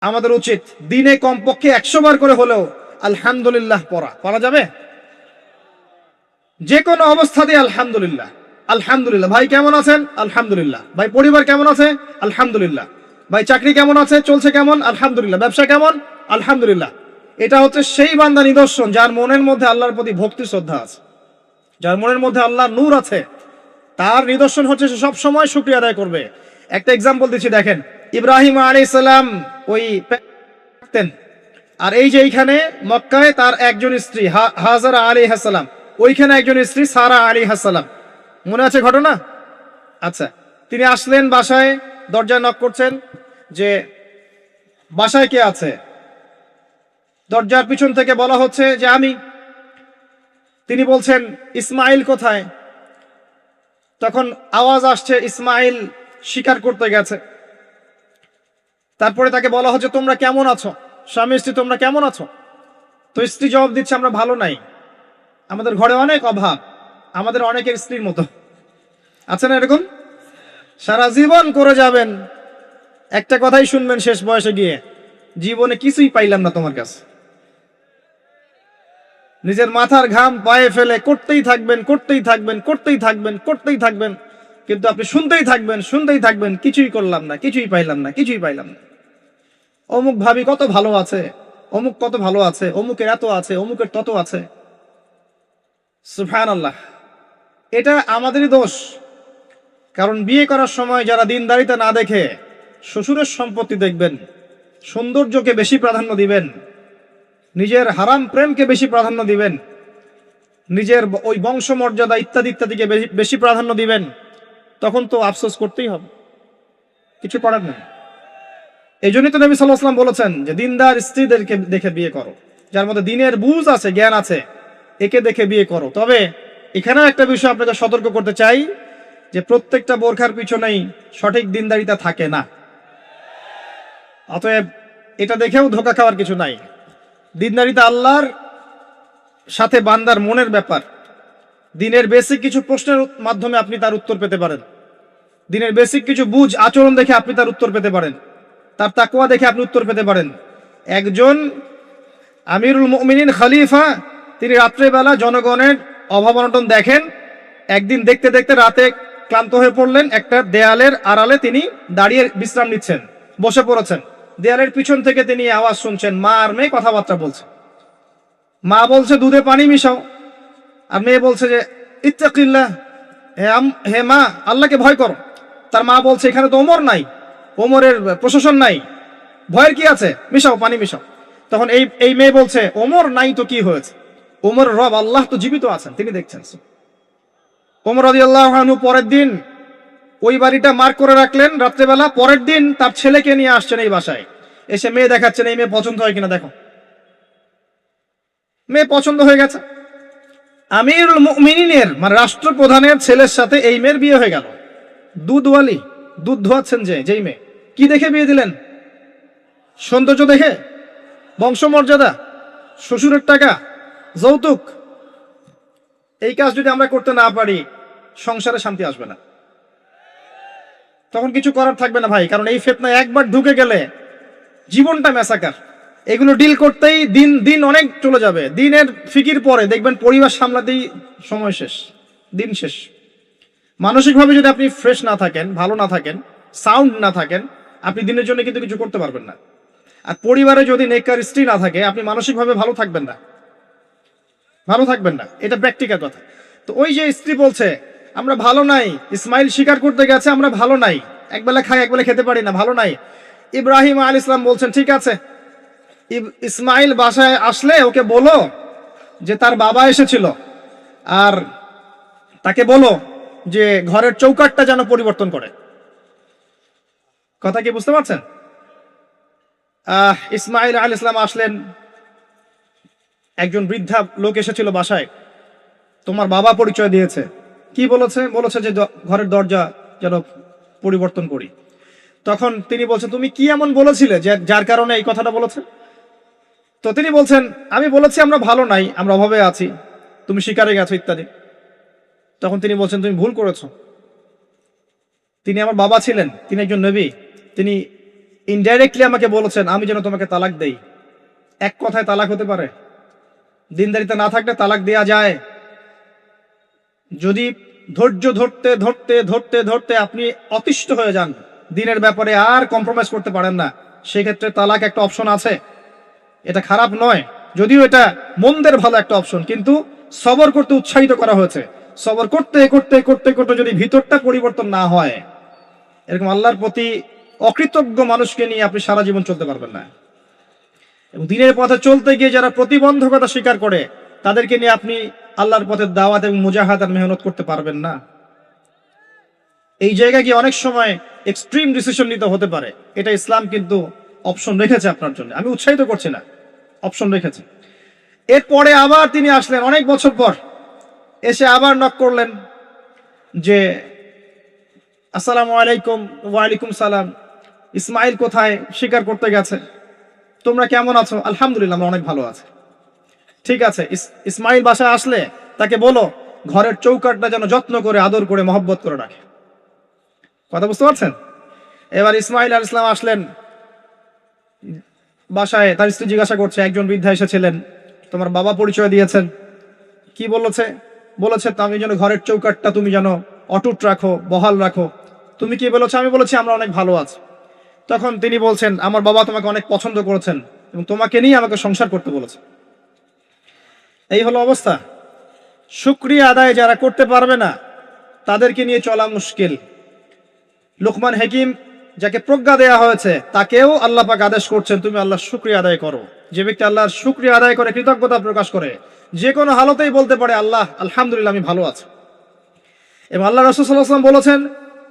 আমাদের উচিত দিনে কমপক্ষে 100 বার করে হলেও আলহামদুলিল্লাহ পড়া যাবে? যে কোনো অবস্থাতে আলহামদুলিল্লাহ, আলহামদুলিল্লাহ। ভাই কেমন আছেন? আলহামদুলিল্লাহ। ভাই পরিবার কেমন আছে? আলহামদুলিল্লাহ। ভাই চাকরি কেমন আছে, চলছে কেমন? আলহামদুলিল্লাহ। ব্যবসা কেমন? আলহামদুলিল্লাহ। এটা হচ্ছে সেই বান্দা নিদর্শন যার মনের মধ্যে আল্লাহর প্রতি ভক্তি শ্রদ্ধা আছে, যার মনের মধ্যে আল্লাহর নূর আছে। তার নিদর্শন হচ্ছে সে সব সময় শুকরিয়া আদায় করবে। একটা এক্সাম্পল দিচ্ছি, দেখেন ইব্রাহিম আলাইহিস সালাম ওই থাকতেন, আর এই যে এইখানে মক্কায় তার একজন স্ত্রী হাজারা আলাইহিস সালাম, ওইখানে একজন স্ত্রী সারা আলাইহিস সালাম। মনে আছে ঘটনা? আচ্ছা, তিনি আসলেন বাসায়, দরজায় নক করছেন যে বাসায় কে আছে? দরজার পিছন থেকে বলা হচ্ছে যে আমি। তিনি বলছেন ইসমাইল কোথায়? তখন আওয়াজ আসছে ইসমাইল শিকার করতে গেছে। তারপরে তাকে বলা হচ্ছে তোমরা কেমন আছো, স্বামী স্ত্রী তোমরা কেমন আছো? তো স্ত্রী জবাব দিচ্ছে আমরা ভালো নাই, আমাদের ঘরে অনেক অভাব, আমাদের অনেকের স্ত্রীর মতো। আছে না এরকম? সারা জীবন করে যাবেন, একটা কথাই শুনবেন শেষ বয়সে গিয়ে, জীবনে কিছুই পাইলাম না তোমার কাছে। নিজের মাথার ঘাম পায়ে ফেলে করতেই থাকবেন, করতেই থাকবেন, করতেই থাকবেন, করতেই থাকবেন, কিন্তু আপনি শুনতেই থাকবেন, শুনতেই থাকবেন, কিছুই করলাম না, কিছুই পাইলাম না, কিছুই পাইলাম না। অমুক ভাবি কত ভালো আছে, অমুক কত ভালো আছে, অমুকের এত আছে, অমুকের তত আছে। সুবহানাল্লাহ। এটা আমাদেরই দোষ। কারণ বিয়ে করার সময় যারা দিনদারিতা না দেখে শ্বশুরের সম্পত্তি দেখবেন, সৌন্দর্যকে বেশি প্রাধান্য দিবেন, নিজের হারাম প্রেমকে বেশি প্রাধান্য দিবেন, নিজের ওই বংশমর্যাদা ইত্যাদি ইত্যাদিকে বেশি প্রাধান্য দিবেন, তখন তো আফসোস করতেই হবে, কিছু করার নেই। এই জন্যই তো নবী সাল্লাল্লাহু আলাইহি ওয়াসাল্লাম বলেছেন যে দিনদার স্ত্রীদেরকে দেখে বিয়ে করো, যার মধ্যে দিনের বুঝ আছে, জ্ঞান আছে, একে দেখে বিয়ে করো। তবে এখানেও একটা বিষয় আপনাকে সতর্ক করতে চাই যে প্রত্যেকটা বোরখার পিছনেই সঠিক দিনদারিতা থাকে না। অতএব এটা দেখেও ধোঁকা খাওয়ার কিছু নাই। দিনদারিতা আল্লাহর সাথে বান্দার মনের ব্যাপার। দিনের বেসিক কিছু প্রশ্নের মাধ্যমে আপনি তার উত্তর পেতে পারেন, দিনের বেসিক কিছু বুঝ আচরণ দেখে আপনি তার উত্তর পেতে পারেন, তার তাকওয়া দেখে আপনি উত্তর পেতে পারেন। একজন আমিরুল মুমিনিন খলিফা, তিনি রাত্রেবেলা জনগণের অভাব অনটন দেখেন। একদিন দেখতে দেখতে রাতে ক্লান্ত হয়ে পড়লেন, একটা দেয়ালের আড়ালে তিনি দাঁড়িয়ে বিশ্রাম নিচ্ছেন, বসে পড়েছেন। দেয়ালের পিছন থেকে তিনি আওয়াজ শুনছেন, মা আর মেয়ে কথাবার্তা বলছে। মা বলছে দুধে পানি মিশাও, আর মেয়ে বলছে যে ইত্তাকিল্লাহ, হে মা আল্লাহকে ভয় করো। তার মা বলছে এখানে তো ওমর নাই, ওমরের প্রশাসন নাই, ভয়ের কি আছে, মিশাও পানি মিশাও। তখন এই মেয়ে বলছে ওমর নাই তো কি হয়েছে, ওমর রব আল্লাহ তো জীবিত আছেন, তিনি দেখছেন। ওমর রাদিয়াল্লাহু আনহু পরের দিন ওই বাড়িটা মার্ক করে রাখলেন রাত্রেবেলা। পরের দিন তার ছেলেকে নিয়ে আসছেন এই বাসায়, এসে মেয়ে দেখাচ্ছেন, এই মেয়ে পছন্দ হয় কিনা দেখো। মেয়ে পছন্দ হয়ে গেছে। আমিরুল মুমিনিনের মানে রাষ্ট্রপ্রধানের ছেলের সাথে এই মেয়ের বিয়ে হয়ে গেল। দুধওয়ালি, দুধ ধোয়াচ্ছেন যেই মেয়ে, কি দেখে বিয়ে দিলেন? সৌন্দর্য দেখে? বংশমর্যাদা? শ্বশুরের টাকা? যৌতুক? এই কাজ যদি আমরা করতে না পারি, সংসারে শান্তি আসবে না, তখন কিছু করার থাকবে না ভাই। কারণ এই ফিতনায় একবার ঢুকে গেলে জীবনটা ম্যাসাকার। এগুলো ডিল করতেই দিন দিন অনেক চলে যাবে। দিনের ফিকির পরে দেখবেন পরিবার সামলাতেই সময় শেষ, দিন শেষ। মানসিকভাবে যদি আপনি ফ্রেশ না থাকেন, ভালো না থাকেন, সাউন্ড না থাকেন, আপনি দিনের জন্য কিন্তু কিছু করতে পারবেন না। আর পরিবারে যদি নেককার স্ত্রী না থাকে, আপনি মানসিকভাবে ভালো থাকবেন না, ভালো থাকবেন না, এটা প্র্যাকটিক্যাল কথা। তো ওই যে স্ত্রী বলছে আমরা ভালো নাই, ইসমাইল শিকার করতে গেছে, আমরা ভালো নাই, একবেলা খাই একবেলা খেতে পারি না, ভালো নাই। ইব্রাহিম আলাইহিস সালাম বলছেন ঠিক আছে, ইসমাইল বাসায় আসলে ওকে বলো যে তার বাবা এসেছিল, আর তাকে বলো যে ঘরের চৌকাঠটা যেন পরিবর্তন করে। কথা কি বুঝতে পারছেন? ইসমাইল আলাইহিস সালাম আসলেন, একজন বৃদ্ধা লোক এসেছিল বাসায়, তোমার বাবা পরিচয় দিয়েছে। কি বলেছে? বলেছে যে ঘরের দরজা যেন পরিবর্তন করি। তখন তিনি বলছেন তুমি কি এমন বলেছিলে যার কারণে এই কথাটা বলেছে? তো তিনি বলছেন আমি বলেছি আমরা ভালো নাই, আমরা অভাবে আছি, তুমি শিকারে গেছো ইত্যাদি। তখন তিনি বলছেন তুমি ভুল করেছো, তিনি আমার বাবা ছিলেন, তিনি একজন নবী, তিনি ইনডাইরেক্টলি আমাকে বলেছেন আমি যেন তোমাকে তালাক দেই। এক কথায় তালাক হতে পারে? দিনদারিতা না থাকলে তালাক দেয়া যায়? যদি ধৈর্য ধরতে ধরতে ধরতে ধরতে আপনি অতিষ্ঠ হয়ে যান, দিনের ব্যাপারে আর কম্প্রোমাইজ করতে পারেন না, সেক্ষেত্রে তালাক একটা অপশন আছে। এটা খারাপ নয়, যদিও এটা মন্দের ভালো একটা অপশন, কিন্তু সবর করতে উৎসাহিত করা হয়েছে। সবর করতে করতে করতে করতে যদি ভিতরটা পরিবর্তন না হয়, এরকম আল্লাহর প্রতি অকৃতজ্ঞ মানুষকে নিয়ে আপনি সারা জীবন চলতে পারবেন না। এবং দিনের পথে চলতে গিয়ে যারা প্রতিবন্ধকতা স্বীকার করে, তাদেরকে নিয়ে আপনি আল্লাহর পথে দাওয়াত এবং মুজাহাদার মেহনত করতে পারবেন না। এই জায়গায় গিয়ে অনেক সময় এক্সট্রিম ডিসিশন নিতে হতে পারে। এটা ইসলাম কিন্তু অপশন রেখেছে আপনার জন্য, আমি উৎসাহিত করছি না, অপশন রেখেছে। এরপরে আবার তিনি আসলেন অনেক বছর পর, এসে আবার নক করলেন যে আসসালামু আলাইকুম। ওয়ালাইকুম সালাম। ইসমাইল কোথায়? শিকার করতে গেছে। তোমরা কেমন আছো? আলহামদুলিল্লাহ, আমরা অনেক ভালো আছি। ঠিক আছে, ইসমাইল বাসায় আসলে তাকে বলো ঘরের চৌকাঠটা যেন যত্ন করে আদর করে মহব্বত করে রাখে। কথা বুঝতে পারছেন? এবার ইসমাইল আলাইহিস সালাম আসলেন বাসায়, তার স্ত্রী জিজ্ঞাসা করছে, একজন বৃদ্ধা এসেছিলেন, তোমার বাবা পরিচয় দিয়েছেন, কি বলেছে? বলেছে আমি যেন ঘরের চৌকাঠটা তুমি যেন অটুট রাখো, বহাল রাখো। তুমি কি বলেছো? আমি বলেছি আমরা অনেক ভালো আছি। তখন তিনি বলছেন, আমার বাবা তোমাকে অনেক পছন্দ করেছেন এবং তোমাকে নিয়ে আমাকে সংসার করতে বলেছে। এই হলো অবস্থা। শুকরিয়া আদায় যারা করতে পারবে না, তাদেরকে নিয়ে চলা মুশকিল। লুকমান হাকিম, যাকে প্রজ্ঞা দেয়া হয়েছে, তাকেও আল্লাহ পাক আদেশ করছেন তুমি আল্লাহর শুকরিয়া আদায় করো। যে ব্যক্তি আল্লাহর শুকরিয়া আদায় করে, কৃতজ্ঞতা প্রকাশ করে, যে কোনো হালতেই বলতে পারে আল্লাহ আলহামদুলিল্লাহ আমি ভালো আছি। এবং আল্লাহ রাসূল সাল্লাল্লাহু আলাইহি ওয়াসাল্লাম বলেছেন,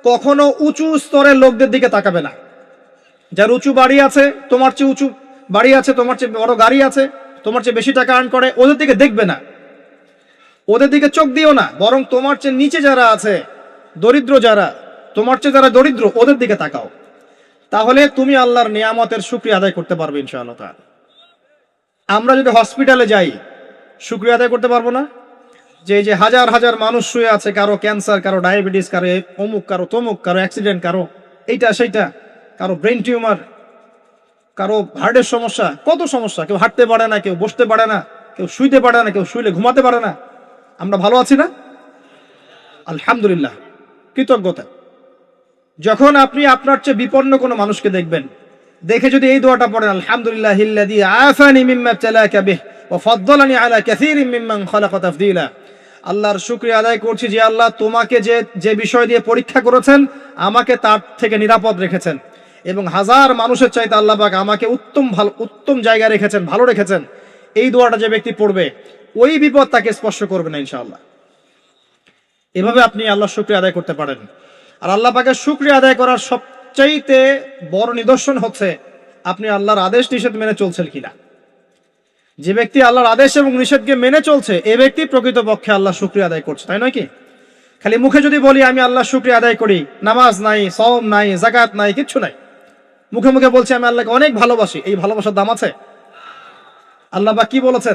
কখনো উঁচু স্তরের লোকদের দিকে তাকাবে না। যার উঁচু বাড়ি আছে, তোমার চেয়ে উঁচু বাড়ি আছে, তোমার চেয়ে বড় গাড়ি আছে, তোমার চেয়ে বেশি টাকা আর্ন করে, ওদের দিকে দেখবে না, ওদের দিকে চোখ দিও না। বরং তোমার চেয়ে নিচে যারা আছে, দরিদ্র যারা, তোমার চেয়ে যারা দরিদ্র, ওদের দিকে তাকাও। তাহলে তুমি আল্লাহর নিয়ামতের শুকরিয়া আদায় করতে পারবে ইনশাআল্লাহ তাআলা। আমরা যদি হসপিটালে যাই, শুকরিয়া আদায় করতে পারবো না? যে হাজার হাজার মানুষ শুয়ে আছে, কারো ক্যান্সার, কারো ডায়াবেটিস, কারো অমুক, কারো তমুক, কারো অ্যাক্সিডেন্ট, কারো এইটা সেইটা, কারো ব্রেন টিউমার, কারো হার্টের সমস্যা, কত সমস্যা। কেউ হাঁটতে পারে না, কেউ বসতে পারে না, কেউ শুইতে পারে না, কেউ শুইলে ঘুমাতে পারে না। আমরা ভালো আছি না? আলহামদুলিল্লাহ, কৃতজ্ঞতা। যখন আপনি আপনার চেয়ে বিপন্ন কোনো মানুষকে দেখবেন, দেখে যদি এই দোয়াটা পড়েন, আলহামদুলিল্লাহিল্লাযী আফানি মিম্মা ইবতালাকা বিহি ওয়া ফাদ্দালানি আলা কাসীরিম মিম্মান খালাকা তাফদীলা। আল্লাহর শুকরিয়া আদায় করছি যে আল্লাহ তোমাকে যে বিষয় দিয়ে পরীক্ষা করেছেন, আমাকে তার থেকে নিরাপদ রেখেছেন, এবং হাজার মানুষের চাইতে আল্লাহ পাক আমাকে উত্তম জায়গায় রেখেছেন, ভালো রেখেছেন। এই দোয়াটা যে ব্যক্তি পড়বে, ওই বিপদ তাকে স্পর্শ করবে না ইনশাআল্লাহ। এভাবে আপনি আল্লাহর শুকরিয়া আদায় করতে পারেন। আর আল্লাহ পাকের শুকরিয়া আদায় করার সবচাইতে বড় নিদর্শন হচ্ছে আপনি আল্লাহর আদেশ নিষেধ মেনে চলছেন কিনা। যে ব্যক্তি আল্লাহর আদেশ এবং নিষেধকে মেনে চলছে, এ ব্যক্তি প্রকৃতপক্ষে আল্লাহর শুকরিয়া আদায় করছে, তাই নয় কি? খালি মুখে যদি বলি আমি আল্লাহর শুকরিয়া আদায় করি, নামাজ নাই, সওম নাই, যাকাত নাই, কিচ্ছু নাই, মুখে মুখে বলছি আমি আল্লাহকে অনেক ভালোবাসি, এই ভালোবাসার দাম আছে? আল্লাহ পাক কি বলেছেন?